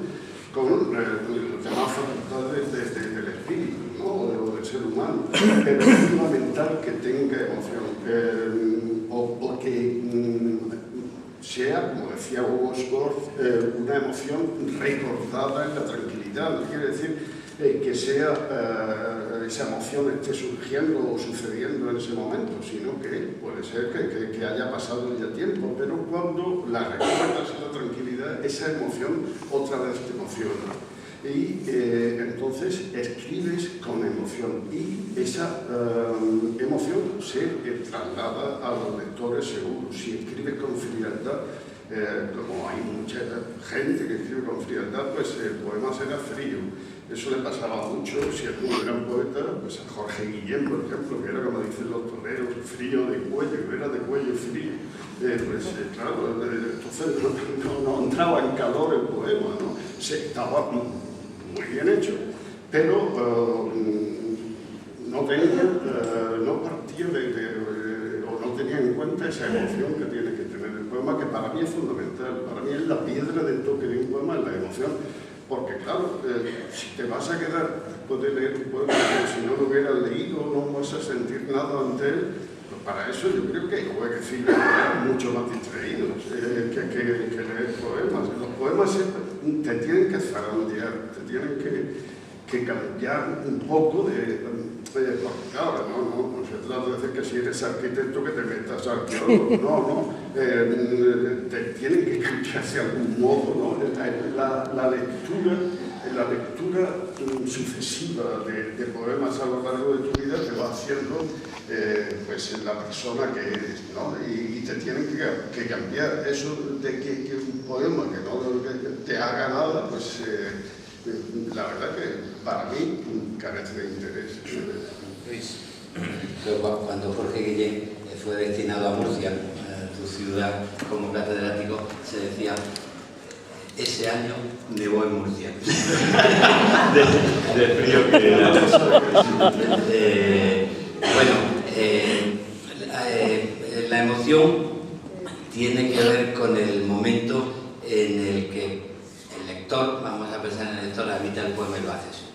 con las demás facultades del espíritu, ¿no? O del ser humano. Pero es fundamental que tenga emoción, o que sea, como decía Wordsworth, una emoción recordada en la tranquilidad. No quiere decir que sea esa emoción esté surgiendo o sucediendo en ese momento, sino que puede ser que haya pasado ya tiempo, pero cuando la recuerdas en la tranquilidad, esa emoción otra vez te emociona. Y entonces escribes con emoción y esa emoción se traslada a los lectores seguro. Si escribes con frialdad, como hay mucha gente que escribe con frialdad, pues el poema será frío. Eso le pasaba mucho, si es un gran poeta, pues a Jorge Guillén, por ejemplo, que era, como dicen los toreros, frío de cuello, era de cuello frío. Claro, entonces no entraba en calor el poema, ¿no? Estaba muy bien hecho, pero no partía o no tenía en cuenta esa emoción que tiene que tener el poema, que para mí es fundamental. Para mí es la piedra del toque de un poema, es la emoción. Porque claro, si te vas a quedar después de leer un poema, si no lo hubieras leído, no vas a sentir nada ante él, pues para eso yo creo que hay jueguecitos mucho más distraídos que leer poemas. Los poemas te tienen que zarandear, te tienen que cambiar un poco porque claro, no se trata de decir que si eres arquitecto que te metas arqueólogo, te tienen que cambiarse de algún modo, ¿no? La lectura sucesiva de poemas a lo largo de tu vida te va haciendo pues la persona que eres, ¿no? Y te tienen que cambiar. Eso de que un poema que no te haga nada, pues la verdad que para mí carece de interés. Luis, cuando Jorge Guillén fue destinado a Murcia, tu ciudad, como catedrático, se decía: ese año nevó en Murcia. de frío que era. La emoción tiene que ver con el momento en el que el lector, vamos a pensar en el lector, a la mitad del poema y lo hace suyo.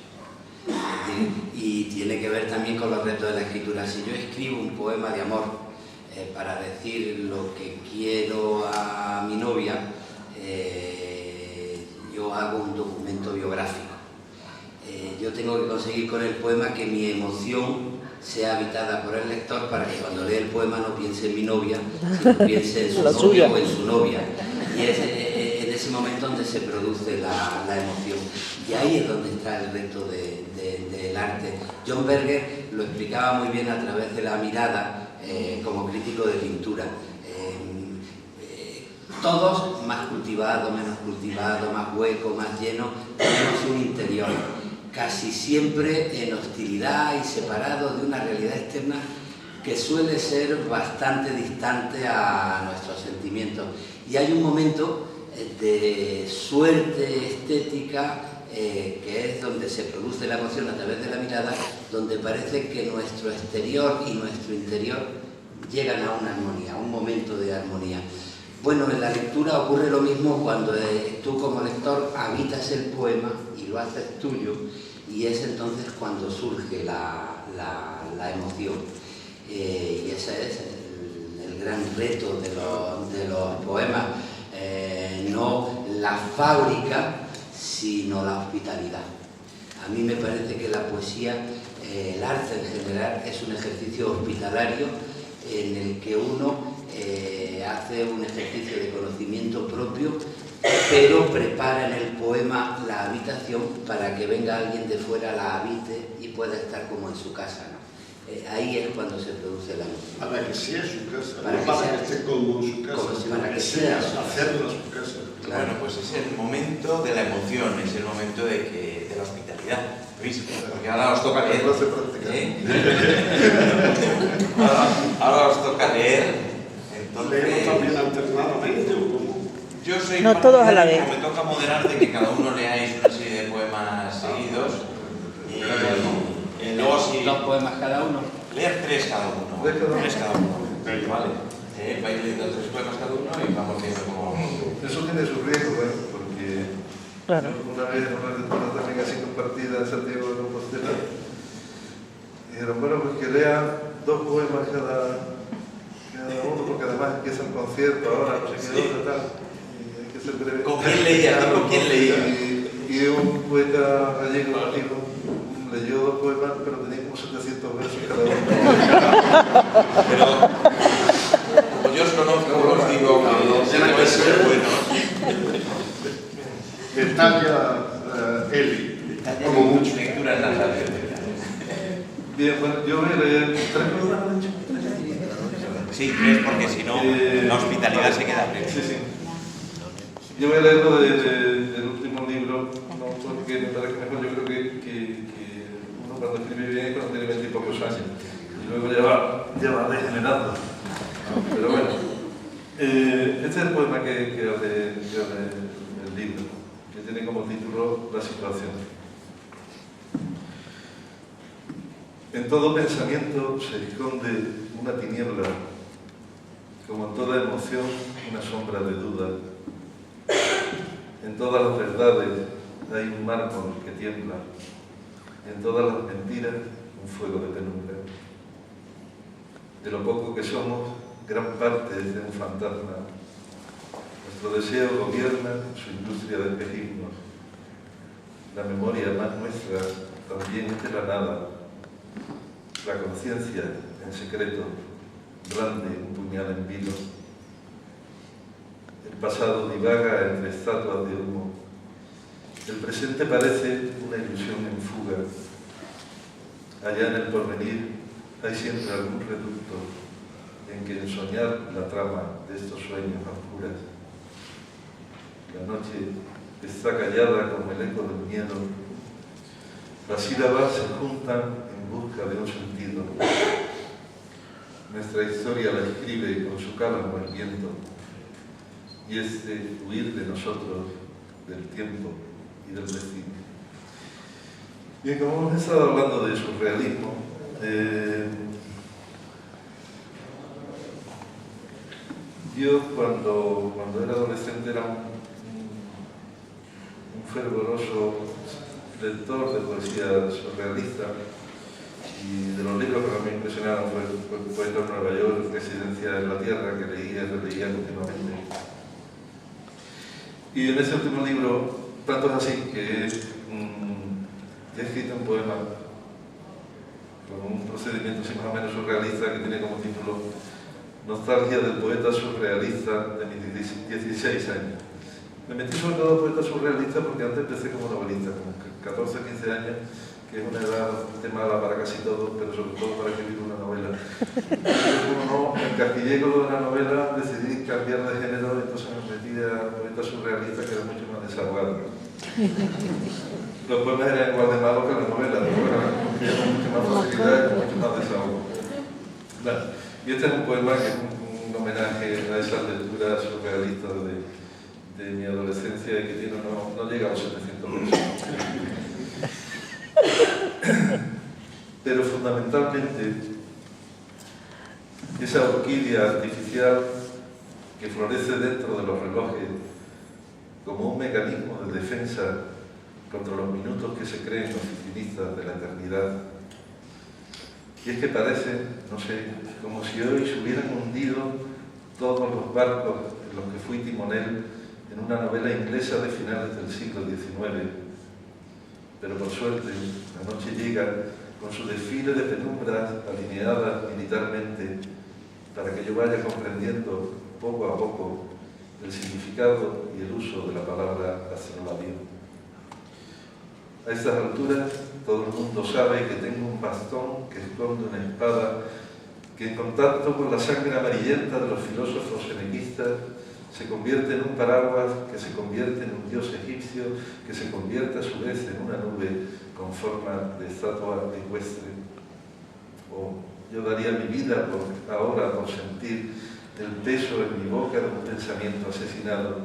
Y tiene que ver también con los retos de la escritura. Si yo escribo un poema de amor para decir lo que quiero a mi novia, yo hago un documento biográfico. Yo tengo que conseguir con el poema que mi emoción sea habitada por el lector para que cuando lea el poema no piense en mi novia, sino piense en su novio o en su novia. Y es en ese momento donde se produce la emoción. Y ahí es donde está el reto del arte. John Berger lo explicaba muy bien a través de la mirada como crítico de pintura. Todos, más cultivados, menos cultivados, más huecos, más llenos, tenemos un interior, casi siempre en hostilidad y separado de una realidad externa que suele ser bastante distante a nuestros sentimientos. Y hay un momento de suerte estética que es donde se produce la emoción a través de la mirada, donde parece que nuestro exterior y nuestro interior llegan a una armonía, a un momento de armonía. Bueno, en la lectura ocurre lo mismo cuando tú como lector habitas el poema y lo haces tuyo, y es entonces cuando surge la emoción. Y ese es el gran reto de los poemas, no la fábrica, sino la hospitalidad. A mí me parece que la poesía, el arte en general, es un ejercicio hospitalario en el que uno hace un ejercicio de conocimiento propio, pero prepara en el poema la habitación para que venga alguien de fuera, la habite y pueda estar como en su casa, ¿no? Ahí es cuando se produce la luz. Para que sea su casa, Para no que para sea- que esté como en su casa, como sino para que que sea sea su casa. hacerlo a su casa. Claro. Bueno, pues es el momento de la emoción, es el momento de la hospitalidad. ¿Veis? Porque ahora os toca leer. Clase práctica. Ahora os toca leer. ¿Leemos también Entonces, alternadamente o cómo? yo soy No todos a la partidario, vez. me toca moderar de que cada uno leáis una serie de poemas seguidos y luego si Dos poemas cada uno. leer tres cada uno. Tres cada uno. ¿Vale? Vais leyendo tres poemas cada uno y vamos viendo cómo. Eso tiene su riesgo, porque Claro. una vez en una lectura también así compartida en Santiago de Compostela, dijeron, bueno, pues que lea dos poemas cada uno, porque además empieza el concierto ahora, no sé qué Sí. otra, tal, y hay que ser breve. ¿Con quién leía? ¿Con quién leía? Y un poeta gallego antiguo leyó dos poemas, pero tenía como 700 versos cada uno. Pero como yo os conozco, os digo que no vais a ser buenos. Italia, Eli, como mucho. Lectura en la radio. Bien, bueno, yo voy a leer tres poemas, ¿no? Sí, tres, porque si no, la hospitalidad se queda plena. Sí, sí. Yo voy a leerlo del último libro, no porque me parece mejor, yo creo que uno cuando escribe bien es cuando tiene 20 y pocos años. Y luego ya va degenerando. Pero bueno, este es el poema que os del libro, que tiene como título La situación. En todo pensamiento se esconde una tiniebla, como en toda emoción una sombra de duda. En todas las verdades hay un mármol que tiembla, en todas las mentiras un fuego de penumbra. De lo poco que somos, gran parte es de un fantasma. Nuestro deseo gobierna su industria de espejismos. La memoria más nuestra también es de la nada. La conciencia, en secreto, blande un puñal en vilo. El pasado divaga entre estatuas de humo. El presente parece una ilusión en fuga. Allá en el porvenir hay siempre algún reducto en que ensoñar la trama de estos sueños oscuras. La noche está callada como el eco del miedo. Las sílabas se juntan en busca de un sentido. Nuestra historia la escribe con su cálamo el viento, y es de huir de nosotros, del tiempo y del destino. Bien, como hemos estado hablando de surrealismo, yo cuando era adolescente era un fervoroso lector de poesía surrealista, y de los libros que más me impresionaron fue el poeta de Nueva York, Residencia en la Tierra, que leía y releía continuamente. Y en ese último libro, tanto es así que he escrito un poema con un procedimiento así más o menos surrealista que tiene como título Nostalgia del poeta surrealista de mis 16 años. Me metí sobre todo poeta surrealista porque antes empecé como novelista, como 14 o 15 años, que es una edad mala para casi todo, pero sobre todo para escribir una novela. Entonces, como no encasquillé con lo de la novela, decidí cambiar de género, entonces me metí a poeta surrealista, que era mucho más desahogado. Los poemas eran igual de malos que las novelas, pero bueno, con mucha más facilidad y con mucho más desahogo. Bueno, y este es un poema que es un homenaje a esas lecturas surrealistas de mi adolescencia y que tiene no llega a los 700 versos. Pero fundamentalmente, esa orquídea artificial que florece dentro de los relojes como un mecanismo de defensa contra los minutos que se creen oficinistas de la eternidad. Y es que parece, no sé, como si hoy se hubieran hundido todos los barcos en los que fui timonel en una novela inglesa de finales del siglo XIX. pero por suerte la noche llega con su desfile de penumbras alineadas militarmente para que yo vaya comprendiendo poco a poco el significado y el uso de la palabra astrolabio. A estas alturas todo el mundo sabe que tengo un bastón que esconde una espada que en contacto con la sangre amarillenta de los filósofos senequistas se convierte en un paraguas, que se convierte en un dios egipcio, que se convierte a su vez en una nube con forma de estatua ecuestre. Yo daría mi vida ahora por sentir el peso en mi boca de un pensamiento asesinado,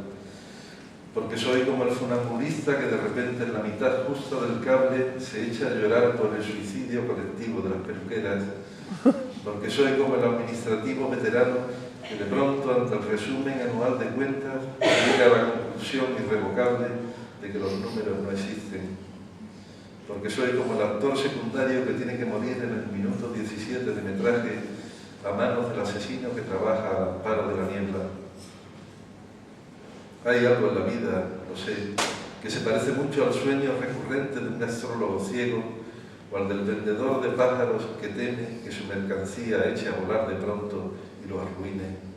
porque soy como el funambulista que de repente en la mitad justa del cable se echa a llorar por el suicidio colectivo de las peluqueras, porque soy como el administrativo veterano que de pronto ante el resumen anual de cuentas llega a la conclusión irrevocable de que los números no existen, porque soy como el actor secundario que tiene que morir en el minuto 17 de metraje a manos del asesino que trabaja al amparo de la niebla. Hay algo en la vida, lo sé, que se parece mucho al sueño recurrente de un astrólogo ciego o al del vendedor de pájaros que teme que su mercancía eche a volar de pronto y lo arruine.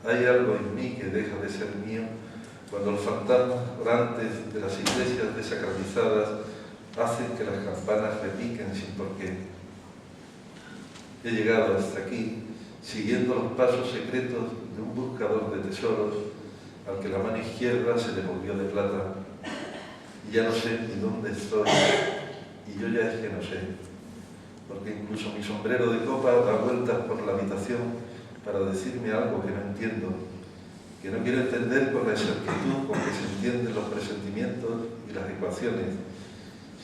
Hay algo en mí que deja de ser mío cuando los fantasmas orantes de las iglesias desacralizadas hacen que las campanas repiquen sin porqué. He llegado hasta aquí siguiendo los pasos secretos de un buscador de tesoros al que la mano izquierda se le volvió de plata. Y ya no sé ni dónde estoy, y yo ya es que no sé, porque incluso mi sombrero de copa da vueltas por la habitación para decirme algo que no entiendo, que no quiero entender con la exactitud con que se entienden los presentimientos y las ecuaciones,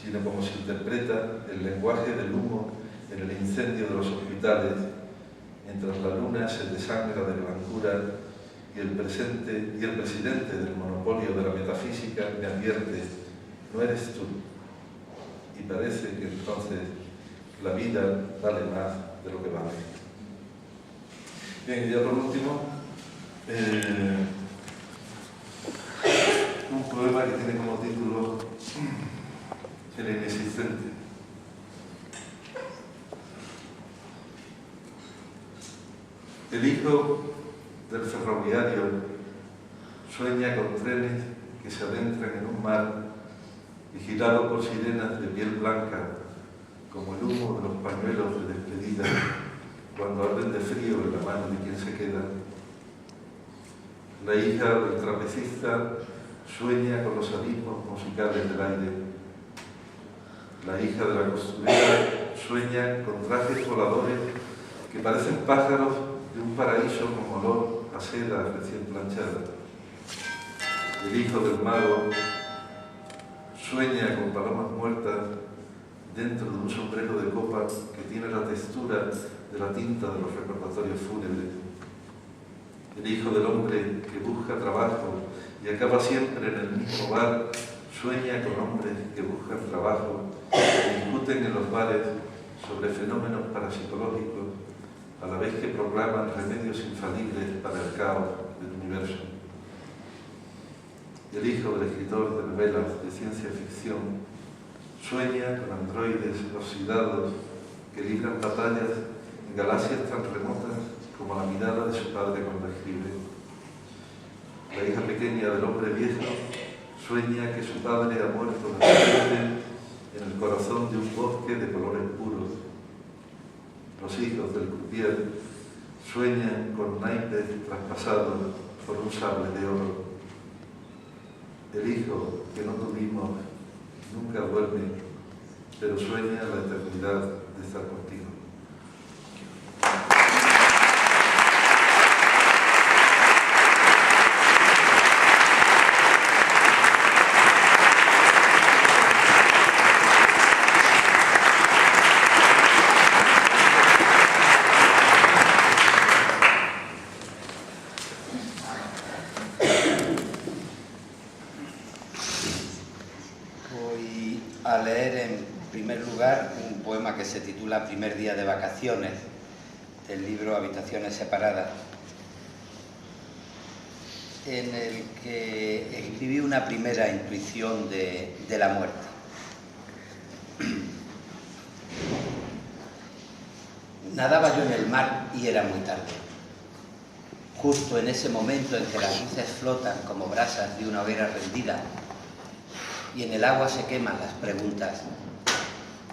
sino como se interpreta el lenguaje del humo en el incendio de los hospitales, mientras la luna se desangra de blancura y el presidente del monopolio de la metafísica me advierte: no eres tú. Y parece que entonces la vida vale más de lo que vale. Bien, y ya por último, un poema que tiene como título El inexistente. El hijo del ferroviario sueña con trenes que se adentran en un mar vigilado por sirenas de piel blanca, como el humo de los pañuelos de despedida cuando arden de frío en la mano de quien se queda. La hija del trapecista sueña con los abismos musicales del aire. La hija de la costurera sueña con trajes voladores que parecen pájaros de un paraíso con olor a seda recién planchada. El hijo del mago sueña con palomas muertas dentro de un sombrero de copa que tiene la textura de la tinta de los recordatorios fúnebres. El hijo del hombre que busca trabajo y acaba siempre en el mismo bar sueña con hombres que buscan trabajo y discuten en los bares sobre fenómenos parapsicológicos a la vez que proclaman remedios infalibles para el caos del universo. El hijo del escritor de novelas de ciencia ficción sueña con androides oxidados que libran batallas en galaxias tan remotas como la mirada de su padre cuando escribe. La hija pequeña del hombre viejo sueña que su padre ha muerto de repente en el corazón de un bosque de colores puros. Los hijos del croupier sueñan con naipes traspasados por un sable de oro. El hijo que no tuvimos nunca duerme, pero sueña la eternidad de estar contigo. Voy a leer en primer lugar un poema que se titula Primer día de vacaciones, del libro Habitaciones separadas, en el que escribí una primera intuición de la muerte. Nadaba yo en el mar y era muy tarde. Justo en ese momento en que las luces flotan como brasas de una hoguera rendida y en el agua se queman las preguntas,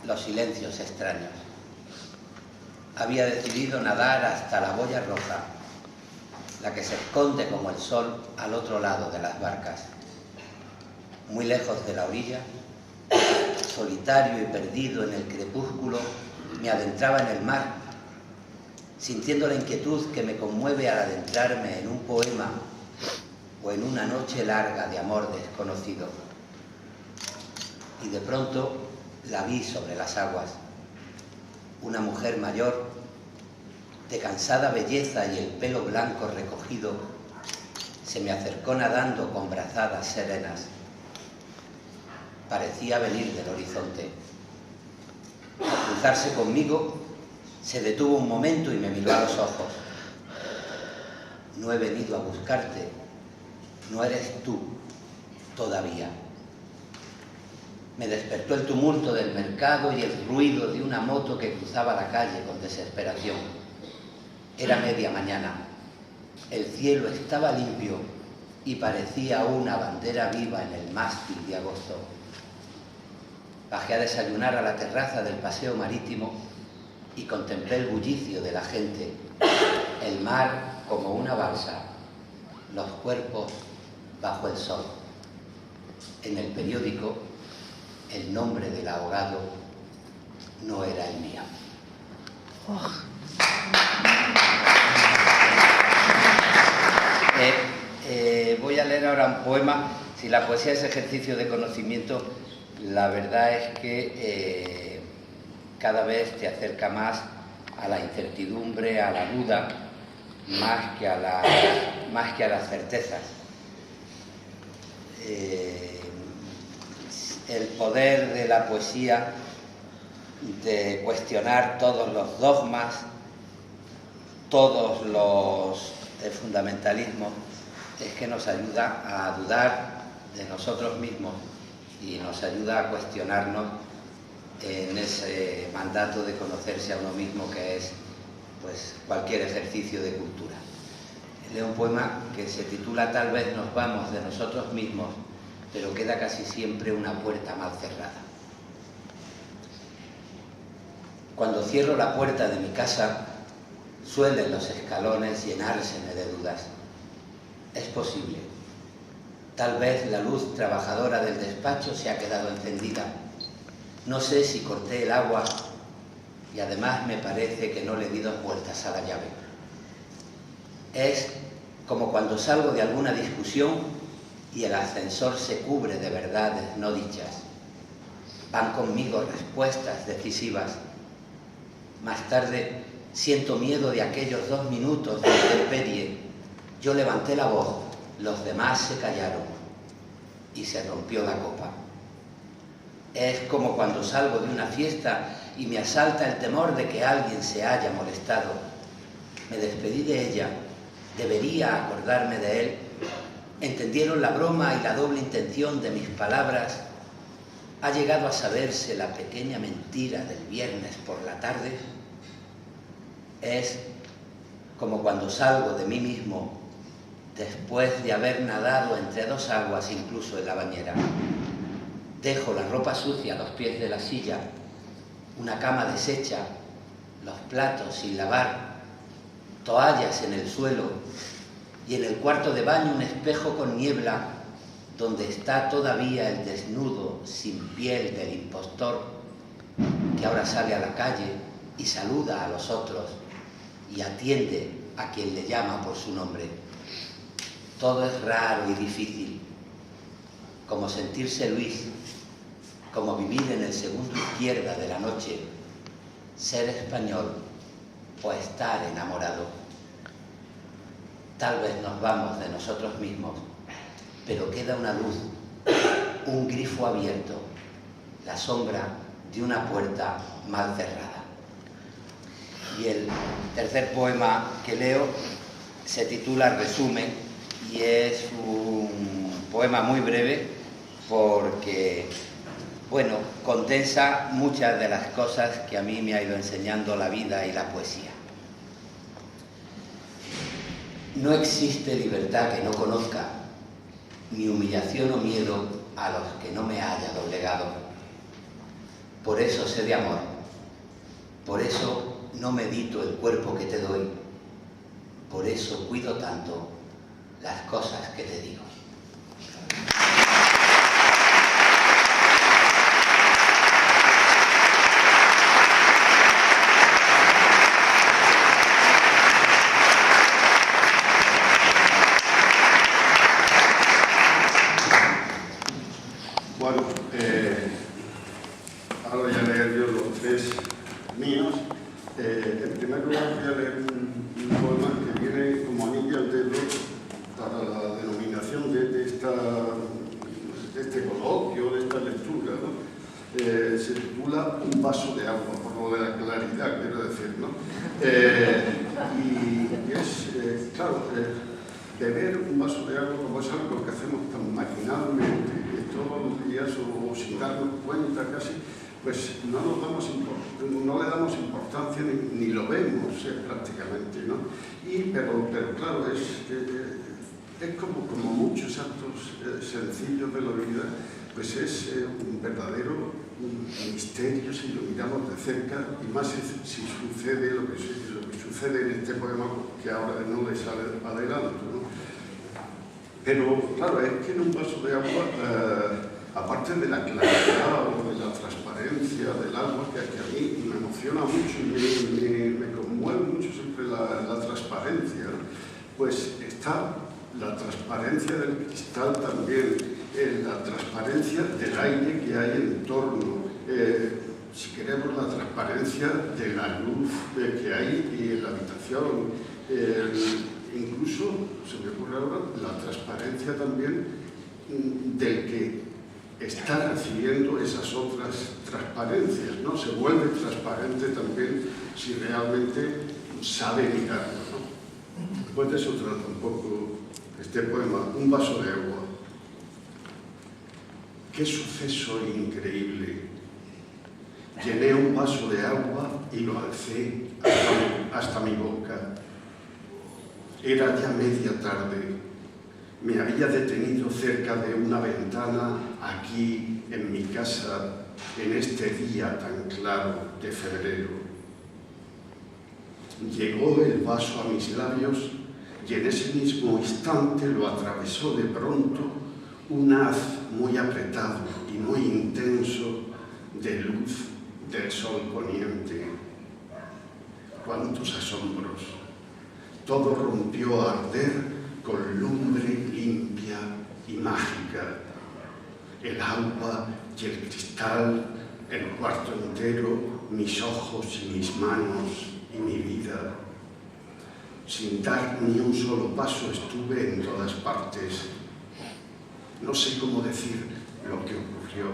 los silencios extraños. Había decidido nadar hasta la boya roja, la que se esconde como el sol al otro lado de las barcas. Muy lejos de la orilla, solitario y perdido en el crepúsculo, me adentraba en el mar, sintiendo la inquietud que me conmueve al adentrarme en un poema o en una noche larga de amor desconocido. Y de pronto la vi sobre las aguas, una mujer mayor, de cansada belleza y el pelo blanco recogido, se me acercó nadando con brazadas serenas. Parecía venir del horizonte. Al cruzarse conmigo, se detuvo un momento y me miró a los ojos. No he venido a buscarte, no eres tú todavía. Me despertó el tumulto del mercado y el ruido de una moto que cruzaba la calle con desesperación. Era media mañana. El cielo estaba limpio y parecía una bandera viva en el mástil de agosto. Bajé a desayunar a la terraza del paseo marítimo y contemplé el bullicio de la gente, el mar como una balsa, los cuerpos bajo el sol. En el periódico, el nombre del ahogado no era el mío. Voy a leer ahora un poema. Si la poesía es ejercicio de conocimiento, la verdad es que cada vez te acerca más a la incertidumbre, a la duda, más que a las certezas. El poder de la poesía de cuestionar todos los dogmas, todos los fundamentalismos, es que nos ayuda a dudar de nosotros mismos y nos ayuda a cuestionarnos en ese mandato de conocerse a uno mismo, que es pues cualquier ejercicio de cultura. Leo un poema que se titula Tal vez nos vamos de nosotros mismos, pero queda casi siempre una puerta mal cerrada. Cuando cierro la puerta de mi casa, suelen los escalones llenárseme de dudas. Es posible. Tal vez la luz trabajadora del despacho se ha quedado encendida. No sé si corté el agua y además me parece que no le di 2 vueltas a la llave. Es como cuando salgo de alguna discusión y el ascensor se cubre de verdades no dichas. Van conmigo respuestas decisivas. Más tarde siento miedo de aquellos 2 minutos de intemperie. Yo levanté la voz, los demás se callaron y se rompió la copa. Es como cuando salgo de una fiesta y me asalta el temor de que alguien se haya molestado. Me despedí de ella, debería acordarme de él. ¿Entendieron la broma y la doble intención de mis palabras? ¿Ha llegado a saberse la pequeña mentira del viernes por la tarde? Es como cuando salgo de mí mismo después de haber nadado entre 2 aguas, incluso en la bañera. Dejo la ropa sucia a los pies de la silla, una cama deshecha, los platos sin lavar, toallas en el suelo y en el cuarto de baño un espejo con niebla donde está todavía el desnudo sin piel del impostor que ahora sale a la calle y saluda a los otros y atiende a quien le llama por su nombre. Todo es raro y difícil, como sentirse Luis, como vivir en el segundo izquierda de la noche, ser español o estar enamorado. Tal vez nos vamos de nosotros mismos, pero queda una luz, un grifo abierto, la sombra de una puerta mal cerrada. Y el tercer poema que leo se titula Resumen y es un poema muy breve porque bueno, condensa muchas de las cosas que a mí me ha ido enseñando la vida y la poesía. No existe libertad que no conozca, ni humillación o miedo a los que no me haya doblegado. Por eso sé de amor, por eso no medito el cuerpo que te doy, por eso cuido tanto las cosas que te digo. Bueno, ahora voy a leer yo los tres míos. En primer lugar voy a leer un poema que viene como anillo al dedo para la denominación de este coloquio, de esta lectura, ¿no? Se titula Un vaso de agua, por lo de la claridad, quiero decir, ¿no? Y es, claro, beber un vaso de agua como es algo que hacemos tan maquinalmente todos los días o sin darnos cuenta casi, pues no le damos importancia ni lo vemos prácticamente, ¿no? Pero claro, es como muchos actos sencillos de la vida, pues es un verdadero misterio si lo miramos de cerca, y más si sucede lo que sucede en este poema que ahora no le sale adelanto, ¿no? Pero claro, es que en un vaso de agua, aparte de la claridad o de la transparencia del agua, que a mí me emociona mucho y me conmueve mucho siempre la transparencia, ¿no? Pues está la transparencia del cristal también, la transparencia del aire que hay en torno, si queremos la transparencia de la luz que hay en la habitación, incluso, se me ocurre ahora, la transparencia también del que está recibiendo esas otras transparencias, ¿no? Se vuelve transparente también si realmente sabe mirarlo, ¿no? Pues de eso trata un poco este poema, Un vaso de agua. ¡Qué suceso increíble! Llené un vaso de agua y lo alcé hasta mi boca. Era ya media tarde. Me había detenido cerca de una ventana aquí en mi casa en este día tan claro de febrero. Llegó el vaso a mis labios y en ese mismo instante lo atravesó de pronto un haz muy apretado y muy intenso de luz del sol poniente. ¡Cuántos asombros! Todo rompió a arder con lumbre limpia y mágica. El agua y el cristal, el cuarto entero, mis ojos y mis manos y mi vida. Sin dar ni un solo paso estuve en todas partes. No sé cómo decir lo que ocurrió,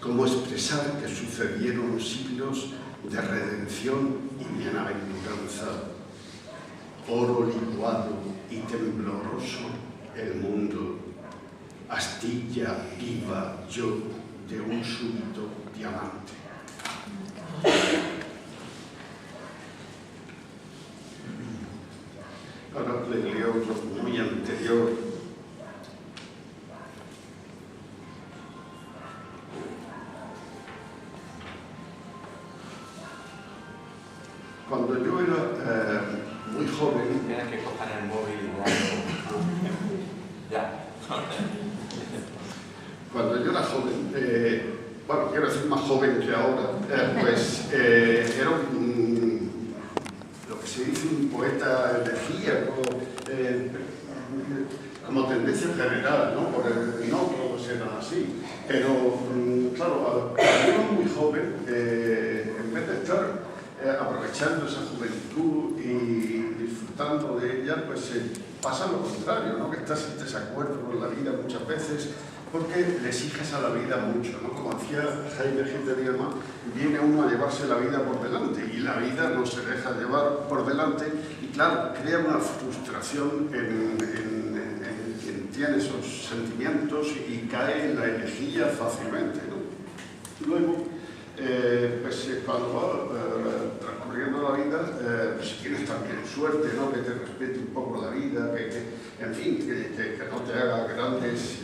cómo expresar que sucedieron siglos de redención y bienaventuranza. Oro licuado y tembloroso el mundo, astilla viva yo de un súbito diamante. Ahora le leo otro muy anterior. Cuando yo era muy joven... Tienes que coger el móvil. Ya. Cuando yo era joven, bueno, quiero decir más joven que ahora, pues era lo que se dice un poeta elegíaco, como tendencia general, ¿no? No todos eran así, pero claro, cuando yo era muy joven, en vez de estar aprovechando esa juventud y disfrutando de ella, pues pasa lo contrario, ¿no? Que estás en desacuerdo con la vida muchas veces porque le exiges a la vida mucho, ¿no? Como decía Jaime Gil de Bielma, viene uno a llevarse la vida por delante y la vida no se deja llevar por delante y claro, crea una frustración en quien tiene esos sentimientos y cae en la elegía fácilmente, ¿no? cuando va transcurriendo la vida, pues tienes también suerte, ¿no? Que te respete un poco la vida, en fin, que no te haga grandes,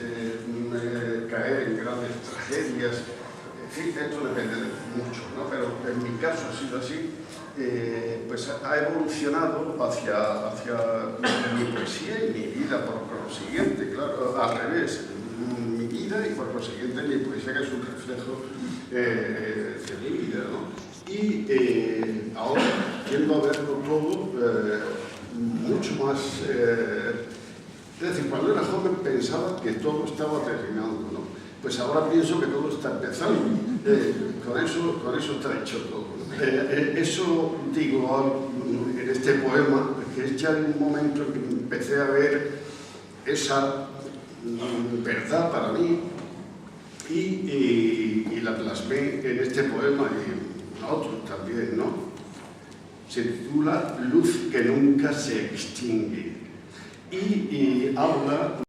caer en grandes tragedias. En fin, esto depende de mucho, ¿no? Pero en mi caso ha sido así. Pues ha evolucionado hacia mi poesía y mi vida, por consiguiente, claro, al revés, mi vida y por consiguiente mi poesía, que es un reflejo de mi vida, ¿no? Y ahora, tiendo a verlo todo mucho más... es decir, cuando era joven pensaba que todo estaba terminando, ¿no? Pues ahora pienso que todo está empezando. Con eso está hecho todo. Eso digo en este poema, que es ya en un momento en que empecé a ver esa verdad para mí y la plasmé en este poema y en otros también, ¿no? Se titula Luz que nunca se extingue y habla